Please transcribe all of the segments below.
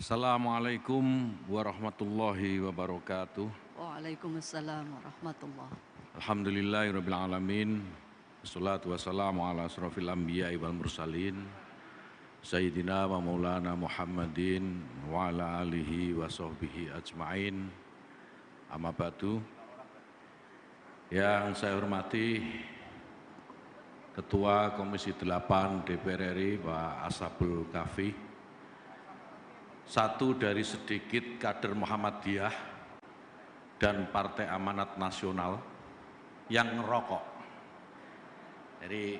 Assalamualaikum warahmatullahi wabarakatuh. Waalaikumsalam warahmatullah. Alhamdulillahirabbil alamin. Wassalatu wassalamu ala asrofil anbiya'i wal mursalin Sayyidina wa maulana Muhammadin wa ala alihi wa sahbihi ajma'in. Amma ba'du. Yang saya hormati Ketua Komisi 8 DPR RI Pak Ashabul Kahfi, satu dari sedikit kader Muhammadiyah dan Partai Amanat Nasional yang ngerokok. Jadi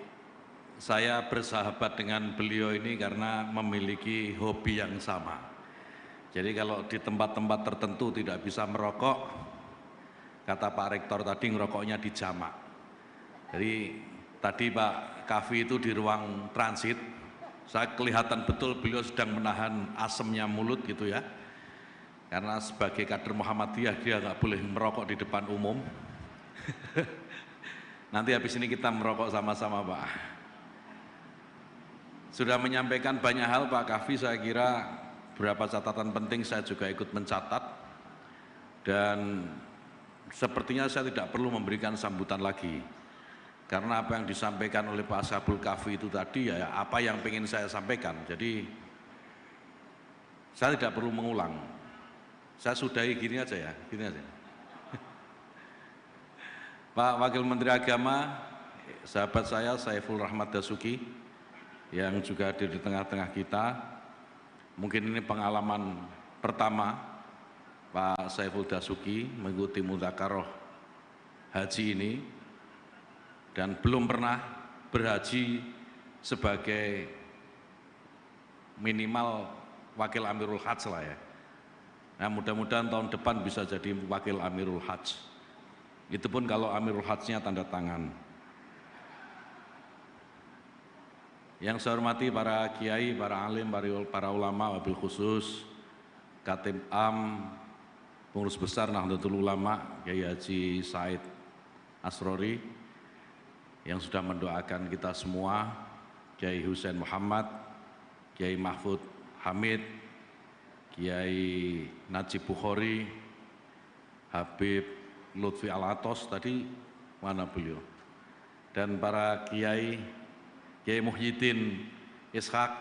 saya bersahabat dengan beliau ini karena memiliki hobi yang sama. Jadi kalau di tempat-tempat tertentu tidak bisa merokok, kata Pak Rektor tadi ngerokoknya di jamak. Jadi tadi Pak Kahfi itu di ruang transit, saya kelihatan betul beliau sedang menahan asemnya mulut gitu ya. Karena sebagai kader Muhammadiyah dia nggak boleh merokok di depan umum. Nanti habis ini kita merokok sama-sama Pak. Sudah menyampaikan banyak hal Pak Kahfi, saya kira beberapa catatan penting saya juga ikut mencatat. Dan sepertinya saya tidak perlu memberikan sambutan lagi. Karena apa yang disampaikan oleh Pak Ashabul Kahfi itu tadi ya apa yang ingin saya sampaikan. Jadi saya tidak perlu mengulang. Saya sudahi gini aja ya, gini aja. Pak Wakil Menteri Agama, sahabat saya Saiful Rahmat Dasuki yang juga hadir di tengah-tengah kita. Mungkin ini pengalaman pertama Pak Saiful Dasuki mengikuti mudzakarah haji ini. Dan belum pernah berhaji sebagai minimal wakil Amirul Hajj lah ya. Nah mudah-mudahan tahun depan bisa jadi wakil Amirul Hajj. Itu pun kalau Amirul Hajjnya tanda tangan. Yang saya hormati para kiai, para alim, para ulama, wabil khusus, Katib Am, Pengurus Besar Nahdlatul Ulama, Kiai Haji Said Asrori, yang sudah mendoakan kita semua, Kiai Husain Muhammad, Kiai Mahfud Hamid, Kiai Najib Bukhari, Habib Lutfi Al-Atos, tadi mana beliau, dan para Kiai, Kiai Muhyiddin Ishak,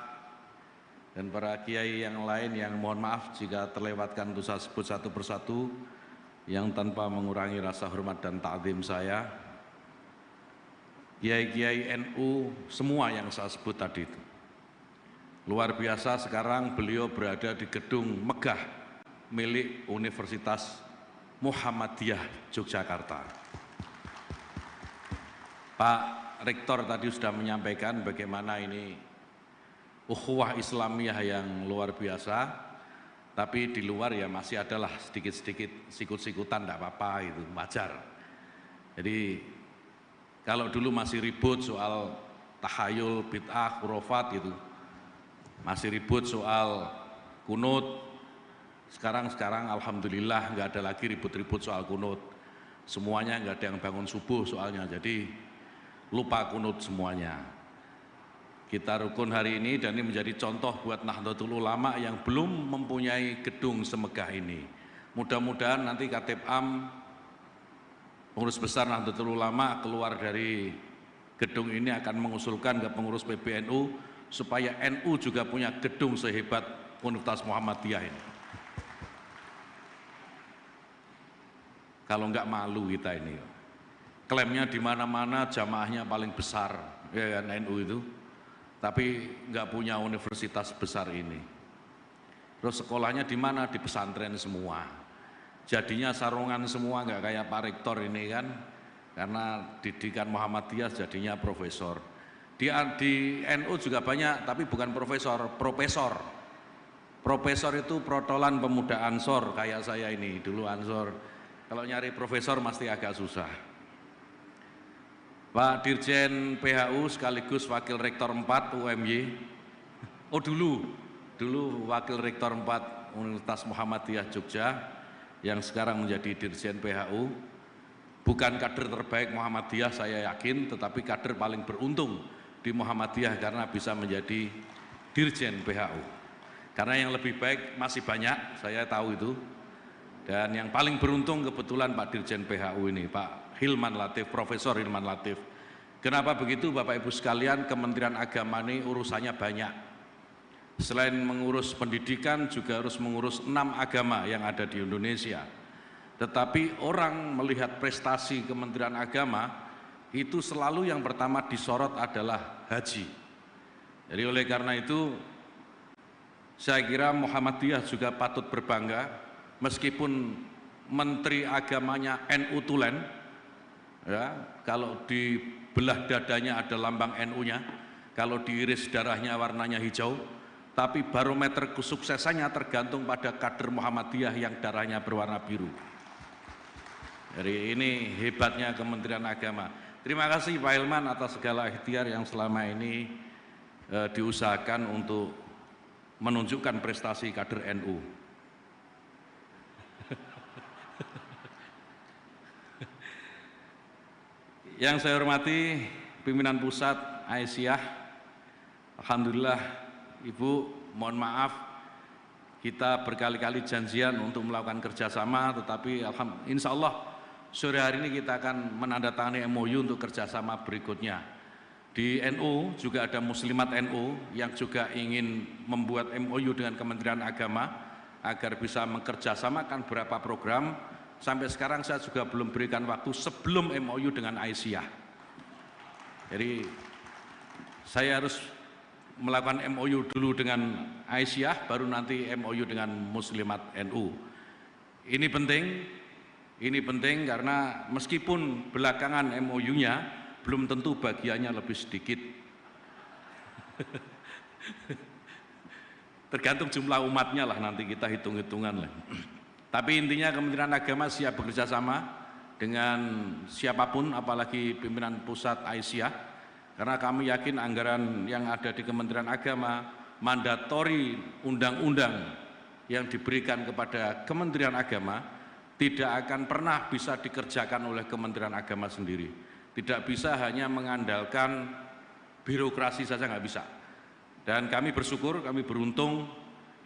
dan para Kiai yang lain yang mohon maaf jika terlewatkan untuk saya sebut satu persatu, yang tanpa mengurangi rasa hormat dan ta'zim saya. Kiai-kiai NU semua yang saya sebut tadi itu. Luar biasa sekarang beliau berada di gedung megah milik Universitas Muhammadiyah Yogyakarta. Pak Rektor tadi sudah menyampaikan bagaimana ini ukhuwah Islamiyah yang luar biasa, tapi di luar ya masih adalah sedikit-sedikit sikut-sikutan, tidak apa-apa, itu wajar. Jadi kalau dulu masih ribut soal tahayul, bid'ah, khurafat gitu, masih ribut soal kunut, sekarang alhamdulillah nggak ada lagi ribut-ribut soal kunut. Semuanya nggak ada yang bangun subuh soalnya, jadi lupa kunut semuanya. Kita rukun hari ini dan ini menjadi contoh buat Nahdlatul Ulama yang belum mempunyai gedung semegah ini. Mudah-mudahan nanti Katib Am, Pengurus Besar Nahdlatul Ulama keluar dari gedung ini akan mengusulkan ke pengurus PBNU supaya NU juga punya gedung sehebat Universitas Muhammadiyah ini. Kalau enggak malu kita ini. Klaimnya di mana-mana jamaahnya paling besar, ya kan NU itu. Tapi enggak punya universitas besar ini. Terus sekolahnya di mana? Di pesantren semua. Jadinya sarungan semua, nggak kayak Pak Rektor ini kan, karena didikan Muhammadiyah jadinya profesor. Di NU juga banyak, tapi bukan profesor, profesor. Profesor itu protolan pemuda Ansor, kayak saya ini, dulu Ansor. Kalau nyari profesor pasti agak susah. Pak Dirjen PHU sekaligus Wakil Rektor 4 UMY. Oh dulu Wakil Rektor 4 Universitas Muhammadiyah Jogja, yang sekarang menjadi Dirjen PHU, bukan kader terbaik Muhammadiyah saya yakin, tetapi kader paling beruntung di Muhammadiyah karena bisa menjadi Dirjen PHU. Karena yang lebih baik masih banyak, saya tahu itu. Dan yang paling beruntung kebetulan Pak Dirjen PHU ini, Pak Hilman Latif, Profesor Hilman Latif. Kenapa begitu Bapak Ibu sekalian? Kementerian Agama ini urusannya banyak. Selain mengurus pendidikan juga harus mengurus 6 agama yang ada di Indonesia. Tetapi orang melihat prestasi Kementerian Agama itu selalu yang pertama disorot adalah haji. Jadi oleh karena itu saya kira Muhammadiyah juga patut berbangga meskipun Menteri Agamanya NU Tulen, ya, kalau dibelah dadanya ada lambang NU-nya, kalau diiris darahnya warnanya hijau, tapi barometer kesuksesannya tergantung pada kader Muhammadiyah yang darahnya berwarna biru. Jadi ini hebatnya Kementerian Agama. Terima kasih Pak Hilman atas segala ikhtiar yang selama ini diusahakan untuk menunjukkan prestasi kader NU. Yang saya hormati pimpinan pusat Aisyah, alhamdulillah Ibu, mohon maaf kita berkali-kali janjian untuk melakukan kerjasama, tetapi insya Allah sore hari ini kita akan menandatangani MOU untuk kerjasama berikutnya. Di NU juga ada Muslimat NU yang juga ingin membuat MOU dengan Kementerian Agama agar bisa mengerjasamakan beberapa program. Sampai sekarang saya juga belum berikan waktu sebelum MOU dengan Aisyah. Jadi saya harus melakukan MOU dulu dengan Aisyah, baru nanti MOU dengan Muslimat NU. Ini penting karena meskipun belakangan MOU-nya belum tentu bagiannya lebih sedikit. Tergantung jumlah umatnya lah, nanti kita hitung-hitungan lah. Tapi intinya Kementerian Agama siap bekerja sama dengan siapapun, apalagi pimpinan pusat Aisyah, karena kami yakin anggaran yang ada di Kementerian Agama, mandatori undang-undang yang diberikan kepada Kementerian Agama tidak akan pernah bisa dikerjakan oleh Kementerian Agama sendiri. Tidak bisa hanya mengandalkan birokrasi saja, nggak bisa. Dan kami bersyukur, kami beruntung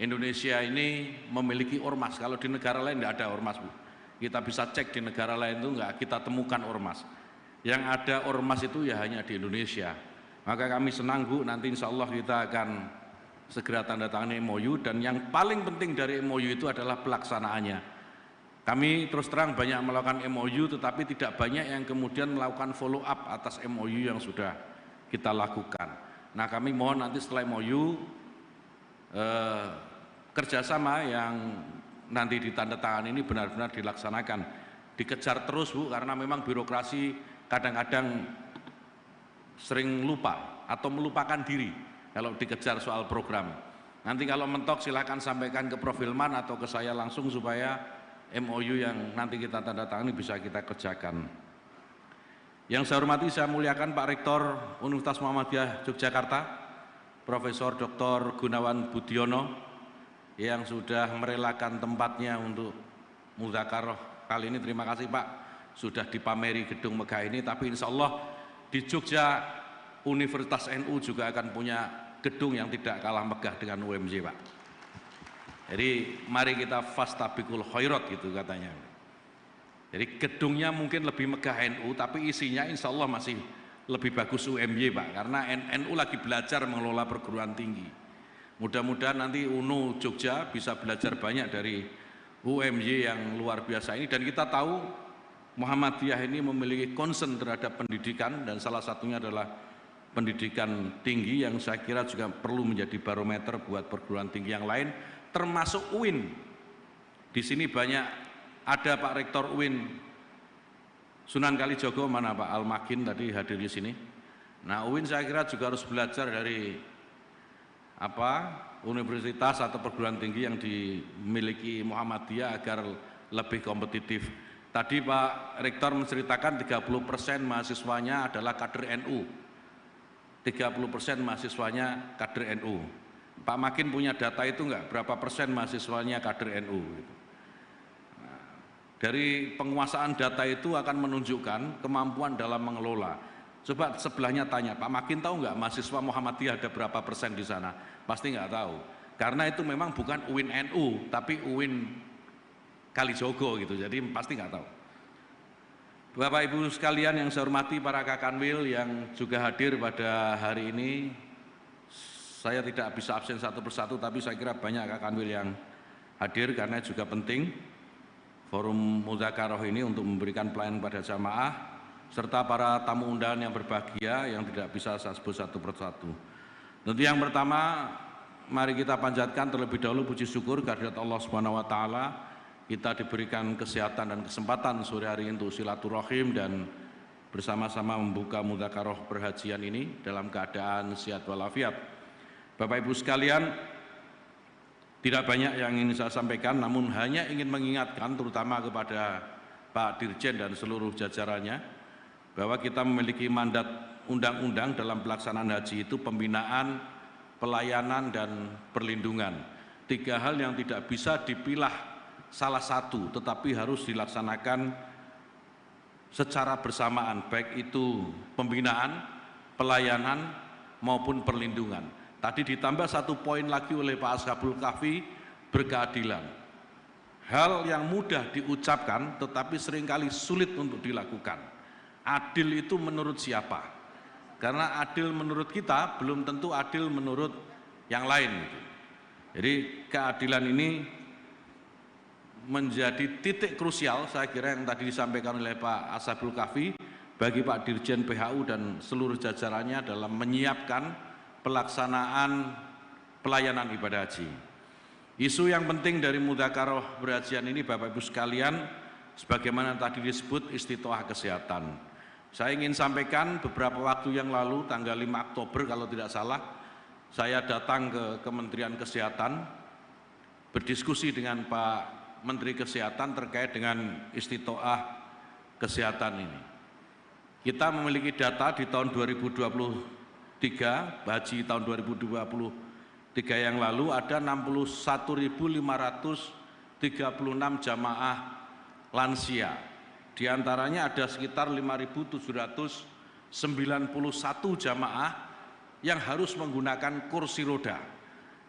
Indonesia ini memiliki ormas. Kalau di negara lain tidak ada ormas, Bu. Kita bisa cek di negara lain itu nggak kita temukan ormas. Yang ada ormas itu ya hanya di Indonesia. Maka kami senang, Bu, nanti insya Allah kita akan segera tanda tangani MOU, dan yang paling penting dari MOU itu adalah pelaksanaannya. Kami terus terang banyak melakukan MOU, tetapi tidak banyak yang kemudian melakukan follow up atas MOU yang sudah kita lakukan. Nah, kami mohon nanti setelah MOU kerjasama yang nanti ditandatangani ini benar-benar dilaksanakan, dikejar terus, Bu, karena memang birokrasi kadang-kadang sering lupa atau melupakan diri kalau dikejar soal program. Nanti kalau mentok silakan sampaikan ke Prof Hilman atau ke saya langsung supaya MOU yang nanti kita tandatangani bisa kita kerjakan. Yang saya hormati, saya muliakan Pak Rektor Universitas Muhammadiyah Yogyakarta, Profesor Dr. Gunawan Budiono, yang sudah merelakan tempatnya untuk mudzakarah kali ini. Terima kasih Pak, sudah dipameri gedung megah ini, tapi insya Allah di Jogja Universitas NU juga akan punya gedung yang tidak kalah megah dengan UMJ, Pak. Jadi mari kita fastabiqul khairat gitu katanya. Jadi gedungnya mungkin lebih megah NU, tapi isinya insya Allah masih lebih bagus UMY, Pak, karena NU lagi belajar mengelola perguruan tinggi. Mudah-mudahan nanti UNU Jogja bisa belajar banyak dari UMY yang luar biasa ini, dan kita tahu Muhammadiyah ini memiliki concern terhadap pendidikan, dan salah satunya adalah pendidikan tinggi yang saya kira juga perlu menjadi barometer buat perguruan tinggi yang lain, termasuk UIN. Di sini banyak ada Pak Rektor UIN Sunan Kalijogo, mana Pak Al-Makin tadi hadir di sini. Nah, UIN saya kira juga harus belajar dari universitas atau perguruan tinggi yang dimiliki Muhammadiyah agar lebih kompetitif. Tadi Pak Rektor menceritakan 30% mahasiswanya adalah kader NU. 30% mahasiswanya kader NU. Pak Makin punya data itu enggak? Berapa persen mahasiswanya kader NU? Nah, dari penguasaan data itu akan menunjukkan kemampuan dalam mengelola. Coba sebelahnya tanya, Pak Makin tahu enggak mahasiswa Muhammadiyah ada berapa persen di sana? Pasti enggak tahu. karena itu memang bukan UIN NU tapi UIN Kalijogo gitu, jadi pasti nggak tahu. Bapak Ibu sekalian yang saya hormati, para Kakanwil yang juga hadir pada hari ini, saya tidak bisa absen satu persatu, tapi saya kira banyak Kakanwil yang hadir karena juga penting forum Mudzakarah ini untuk memberikan pelayanan pada jamaah, serta para tamu undangan yang berbahagia yang tidak bisa saya sebut satu persatu. Tentu yang pertama, mari kita panjatkan terlebih dahulu puji syukur kehadirat Allah Subhanahu wa taala. Kita diberikan kesehatan dan kesempatan sore hari ini untuk silaturahim dan bersama-sama membuka Mudzakarah perhajian ini dalam keadaan sehat walafiat. Bapak Ibu sekalian, tidak banyak yang ingin saya sampaikan, namun hanya ingin mengingatkan terutama kepada Pak Dirjen dan seluruh jajarannya bahwa kita memiliki mandat undang-undang dalam pelaksanaan haji itu pembinaan, pelayanan, dan perlindungan. 3 hal yang tidak bisa dipilah salah satu, tetapi harus dilaksanakan secara bersamaan, baik itu pembinaan, pelayanan, maupun perlindungan. Tadi ditambah 1 poin lagi oleh Pak Ashabul Kahfi, berkeadilan. Hal yang mudah diucapkan, tetapi seringkali sulit untuk dilakukan. Adil itu menurut siapa? Karena adil menurut kita, belum tentu adil menurut yang lain. Jadi keadilan ini menjadi titik krusial, saya kira yang tadi disampaikan oleh Pak Ashabul Kahfi bagi Pak Dirjen PHU dan seluruh jajarannya dalam menyiapkan pelaksanaan pelayanan ibadah haji. Isu yang penting dari Mudzakarah perhajian ini Bapak Ibu sekalian, sebagaimana tadi disebut istitoah kesehatan. Saya ingin sampaikan beberapa waktu yang lalu, tanggal 5 Oktober kalau tidak salah, saya datang ke Kementerian Kesehatan berdiskusi dengan Pak Menteri Kesehatan terkait dengan istitoah kesehatan ini. Kita memiliki data di tahun 2023, haji tahun 2023 yang lalu ada 61.536 jamaah lansia. Di antaranya ada sekitar 5.791 jamaah yang harus menggunakan kursi roda.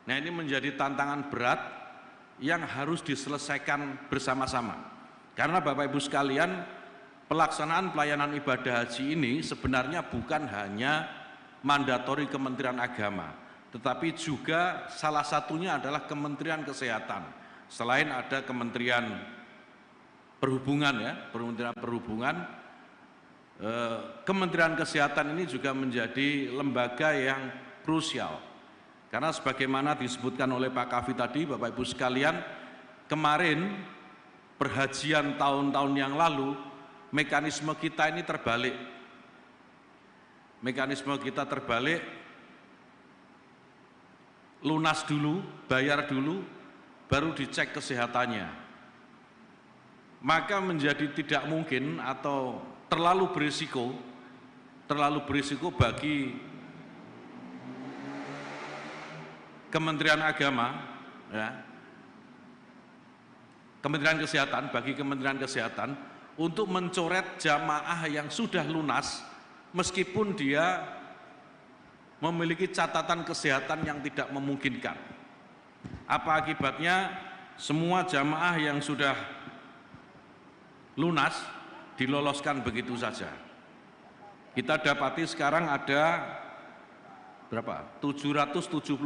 Nah, ini menjadi tantangan berat yang harus diselesaikan bersama-sama. Karena Bapak Ibu sekalian, pelaksanaan pelayanan ibadah haji ini sebenarnya bukan hanya mandatori Kementerian Agama, tetapi juga salah satunya adalah Kementerian Kesehatan. Selain ada Kementerian Perhubungan ya, Kementerian Perhubungan, Kementerian Kesehatan ini juga menjadi lembaga yang krusial. Karena sebagaimana disebutkan oleh Pak Kahfi tadi, Bapak Ibu sekalian, kemarin perhajian tahun-tahun yang lalu, mekanisme kita ini terbalik. Mekanisme kita terbalik, lunas dulu, bayar dulu, baru dicek kesehatannya. Maka menjadi tidak mungkin atau terlalu berisiko bagi Kementerian Agama, ya, Kementerian Kesehatan, bagi Kementerian Kesehatan untuk mencoret jamaah yang sudah lunas meskipun dia memiliki catatan kesehatan yang tidak memungkinkan. Apa akibatnya? Semua jamaah yang sudah lunas diloloskan begitu saja. Kita dapati sekarang ada berapa? 774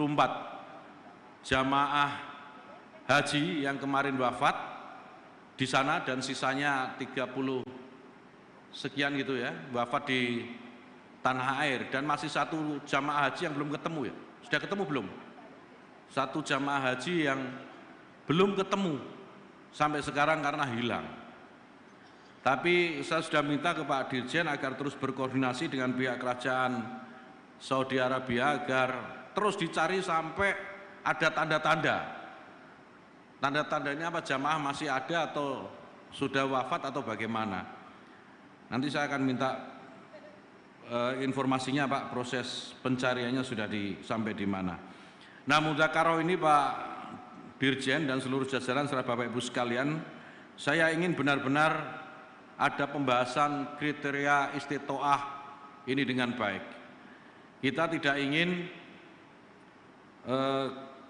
jamaah haji yang kemarin wafat di sana dan sisanya 30 sekian gitu ya, wafat di tanah air, dan masih 1 jamaah haji yang belum ketemu ya. Sudah ketemu belum? 1 jamaah haji yang belum ketemu sampai sekarang karena hilang. Tapi saya sudah minta ke Pak Dirjen agar terus berkoordinasi dengan pihak kerajaan Saudi Arabia agar terus dicari sampai ada tanda-tanda. Tanda-tandanya apa, jamaah masih ada atau sudah wafat atau bagaimana. Nanti saya akan minta informasinya Pak, proses pencariannya sudah sampai di mana. Nah, Mudzakarah ini Pak Dirjen dan seluruh jajaran serta Bapak Ibu sekalian, saya ingin benar-benar ada pembahasan kriteria istitoah ini dengan baik. Kita tidak ingin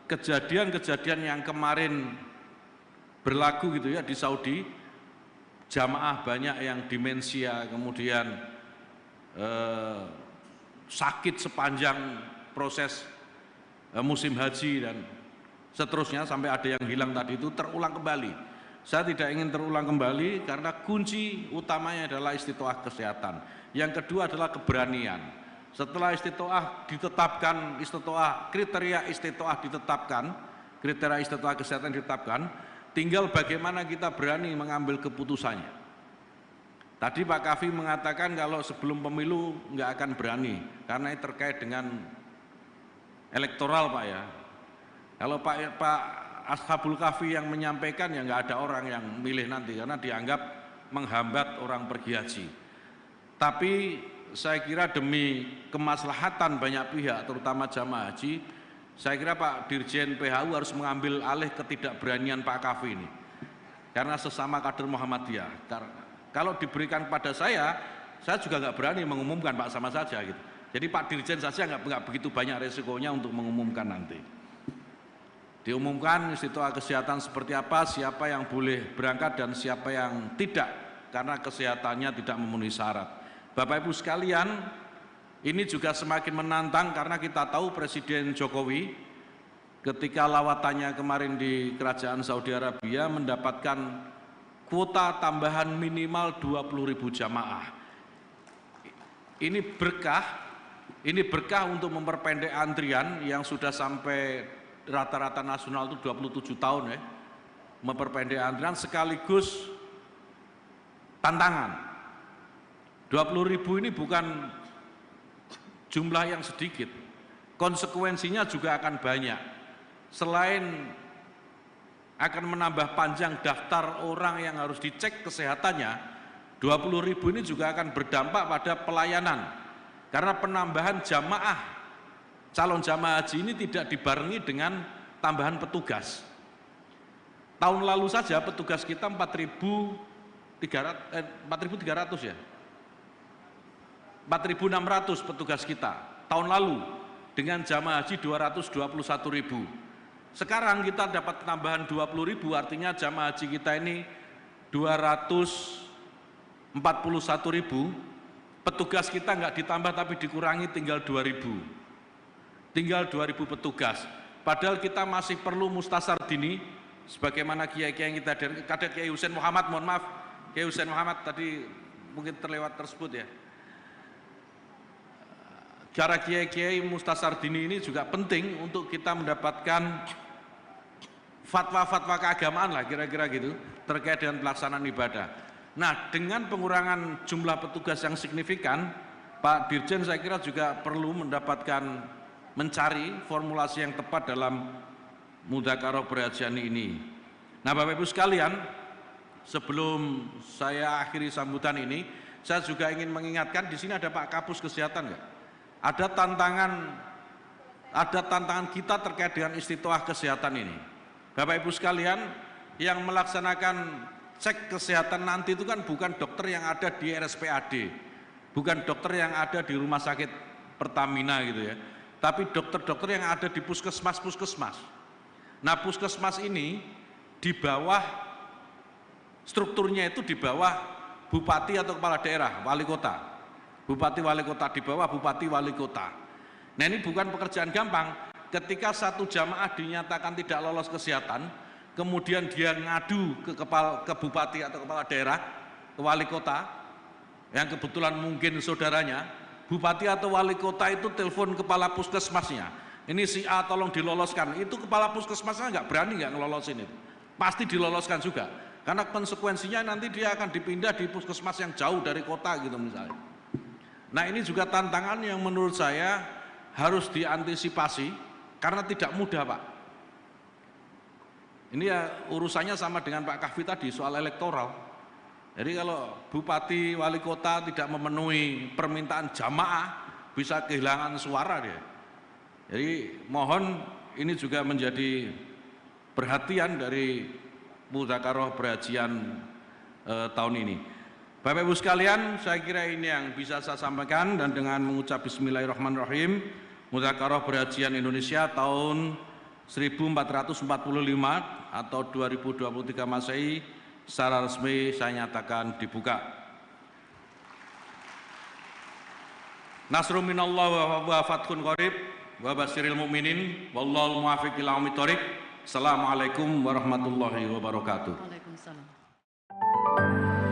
kejadian-kejadian yang kemarin berlaku gitu ya di Saudi, jamaah banyak yang demensia, kemudian sakit sepanjang proses musim haji dan seterusnya sampai ada yang hilang tadi itu terulang kembali. Saya tidak ingin terulang kembali karena kunci utamanya adalah istitoah kesehatan. Yang kedua adalah keberanian. Setelah istitoah ditetapkan, kriteria istitoah ditetapkan, kriteria istitoah kesehatan ditetapkan, tinggal bagaimana kita berani mengambil keputusannya. Tadi Pak Kafi mengatakan kalau sebelum pemilu nggak akan berani, karena ini terkait dengan elektoral Pak ya. Kalau Pak Ashabul Kafi yang menyampaikan ya nggak ada orang yang milih nanti, karena dianggap menghambat orang pergi haji. Tapi saya kira demi kemaslahatan banyak pihak, terutama jamaah haji, saya kira Pak Dirjen PHU harus mengambil alih ketidakberanian Pak Kafi ini. Karena sesama kader Muhammadiyah. Kalau diberikan pada saya juga nggak berani mengumumkan Pak, sama saja gitu. Jadi Pak Dirjen saja nggak begitu banyak resikonya untuk mengumumkan nanti. Diumumkan istitoah kesehatan seperti apa, siapa yang boleh berangkat dan siapa yang tidak, karena kesehatannya tidak memenuhi syarat. Bapak Ibu sekalian, ini juga semakin menantang karena kita tahu Presiden Jokowi ketika lawatannya kemarin di Kerajaan Saudi Arabia mendapatkan kuota tambahan minimal 20.000 jamaah. Ini berkah untuk memperpendek antrian yang sudah sampai rata-rata nasional itu 27 tahun ya. Memperpendek antrian sekaligus tantangan. 20.000 ini bukan jumlah yang sedikit, konsekuensinya juga akan banyak. Selain akan menambah panjang daftar orang yang harus dicek kesehatannya, 20.000 ini juga akan berdampak pada pelayanan. Karena penambahan jamaah, calon jamaah haji ini tidak dibarengi dengan tambahan petugas. Tahun lalu saja petugas kita 4.300 ya. 4.600 petugas kita tahun lalu, dengan jamaah haji 221.000. Sekarang kita dapat tambahan 20.000, artinya jamaah haji kita ini 241.000. Petugas kita nggak ditambah tapi dikurangi tinggal 2.000. Tinggal 2.000 petugas. Padahal kita masih perlu mustasar dini, sebagaimana kiai-kiai yang kita kader Kiai Husain Muhammad, mohon maaf, Kiai Husain Muhammad tadi mungkin terlewat tersebut ya. Cara kiai-kiai mustasar dini ini juga penting untuk kita mendapatkan fatwa-fatwa keagamaan lah kira-kira gitu terkait dengan pelaksanaan ibadah. Nah, dengan pengurangan jumlah petugas yang signifikan, Pak Dirjen saya kira juga perlu mencari formulasi yang tepat dalam Mudzakarah Berhajian ini. Nah, Bapak Ibu sekalian, sebelum saya akhiri sambutan ini, saya juga ingin mengingatkan di sini ada Pak Kapus Kesehatan nggak? Ada tantangan kita terkait dengan istitoah kesehatan ini. Bapak Ibu sekalian, yang melaksanakan cek kesehatan nanti itu kan bukan dokter yang ada di RSPAD, bukan dokter yang ada di rumah sakit Pertamina gitu ya, tapi dokter-dokter yang ada di puskesmas. Nah, puskesmas ini di bawah strukturnya itu di bawah bupati atau kepala daerah, wali kota. Bupati wali kota, di bawah bupati wali kota. Nah, ini bukan pekerjaan gampang. Ketika satu jamaah dinyatakan tidak lolos kesehatan, kemudian dia ngadu ke bupati atau kepala daerah, ke wali kota, yang kebetulan mungkin saudaranya, bupati atau wali kota itu telepon kepala puskesmasnya. Ini si A tolong diloloskan. Itu kepala puskesmasnya nggak berani nggak ngelolosin itu. Pasti diloloskan juga. Karena konsekuensinya nanti dia akan dipindah di puskesmas yang jauh dari kota gitu misalnya. Nah, ini juga tantangan yang menurut saya harus diantisipasi karena tidak mudah Pak. Ini ya urusannya sama dengan Pak Kahfi tadi soal elektoral. Jadi kalau bupati wali kota tidak memenuhi permintaan jamaah bisa kehilangan suara dia. Jadi mohon ini juga menjadi perhatian dari Mudzakarah Berhajian tahun ini. Bapak Ibu sekalian, saya kira ini yang bisa saya sampaikan, dan dengan mengucap Bismillahirrahmanirrahim, Mudzakarah Berhajian Indonesia tahun 1445 atau 2023 Masehi secara resmi saya nyatakan dibuka. Nasrun minallah wa fathun qarib wa basyiril mu'minin wallahul muwaffiq ila aqwamit thoriq. Assalamualaikum warahmatullahi wabarakatuh. Waalaikumsalam.